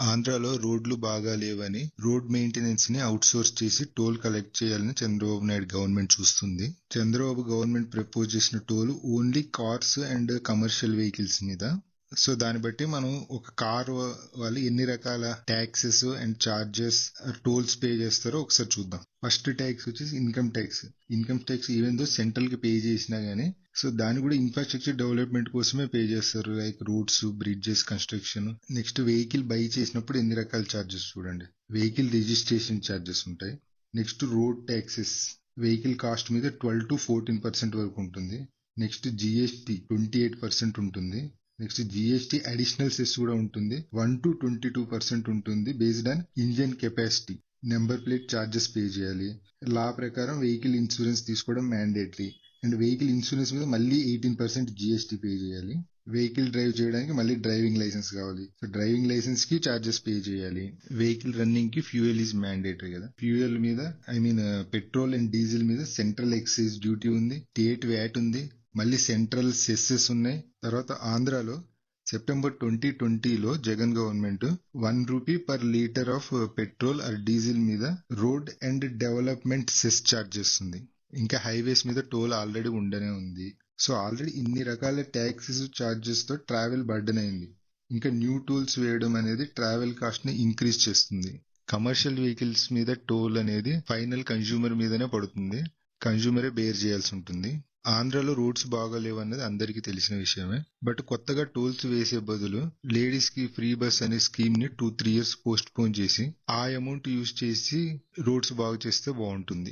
ఆంధ్రాలో రోడ్లు బాగా లేవని రోడ్ మెయింటెనెన్స్ ని అవుట్ సోర్స్ చేసి టోల్ కలెక్ట్ చేయాలని చంద్రబాబు నాయుడు గవర్నమెంట్ చూస్తుంది. చంద్రబాబు గవర్నమెంట్ ప్రపోజ్ చేసిన toll only cars and commercial vehicles మీద. సో దాన్ని బట్టి మనం ఒక కార్ వాళ్ళు ఎన్ని రకాల taxes and charges tolls pay చేస్తారో ఒకసారి చూద్దాం. ఫస్ట్ ట్యాక్స్ వచ్చేసి income tax. Income tax even though central కి పే చేసినా గానీ సో దాన్ని కూడా ఇన్ఫ్రాస్ట్రక్చర్ డెవలప్మెంట్ కోసమే పే చేస్తారు. Like roads, bridges construction. Next vehicle by చేసినప్పుడు ఎన్ని రకాల చార్జెస్ చూడండి. వెహికల్ రిజిస్ట్రేషన్ చార్జెస్ ఉంటాయి. Next road taxes vehicle cost మీద 12 to 14% వరకు ఉంటుంది. నెక్స్ట్ జిఎస్టీ 28% ఉంటుంది. నెక్స్ట్ జిఎస్టీ అడిషనల్ సెస్ కూడా ఉంటుంది. 1 to 22% ఉంటుంది based on engine capacity. Number plate charges pay చేయాలి. లా ప్రకారం వెహికల్ ఇన్సూరెన్స్ తీసుకోవడం మ్యాండేటరీ. అండ్ వెహికల్ ఇన్సూరెన్స్ మీద మళ్ళీ 18% జిఎస్టీ పే చేయాలి. వెహికల్ డ్రైవ్ చేయడానికి మళ్ళీ డ్రైవింగ్ లైసెన్స్ కావాలి. సో డ్రైవింగ్ లైసెన్స్ కి చార్జెస్ పే చేయాలి. వెహికల్ రన్నింగ్ కి ఫ్యూయల్ ఈజ్ మ్యాండేటరీ కదా. ఫ్యూయల్ మీద పెట్రోల్ అండ్ డీజిల్ మీద సెంట్రల్ ఎక్సైజ్ డ్యూటీ ఉంది. స్టేట్ వ్యాట్ ఉంది. మళ్ళీ సెంట్రల్ సెస్సెస్ ఉన్నాయి. తర్వాత ఆంధ్రాలో September 2020లో Jagan government 1 rupee per litre of petrol or diesel మీద road and development cess charge చేస్తుంది. ఇంకా హైవేస్ మీద టోల్ ఆల్రెడీ ఉండనే ఉంది. సో ఆల్రెడీ ఇన్ని రకాల ట్యాక్సెస్ చార్జెస్ తో ట్రావెల్ బర్డెన్ అయింది. ఇంకా న్యూ టోల్స్ వేయడం అనేది ట్రావెల్ కాస్ట్ ని ఇంక్రీజ్ చేస్తుంది. కమర్షియల్ వెహికల్స్ మీద టోల్ అనేది ఫైనల్ కన్స్యూమర్ మీదనే పడుతుంది. కన్స్యూమరే బేర్ చేయాల్సి ఉంటుంది. ఆంధ్రాలో రోడ్స్ బాగాలేవన్నది అందరికీ తెలిసిన విషయమే. బట్ కొత్తగా టోల్స్ వేసే బదులు లేడీస్ కి ఫ్రీ బస్ అనే స్కీమ్ ని 2-3 years పోస్ట్ పోన్ చేసి ఆ అమౌంట్ యూజ్ చేసి రోడ్స్ బాగు చేస్తే బాగుంటుంది.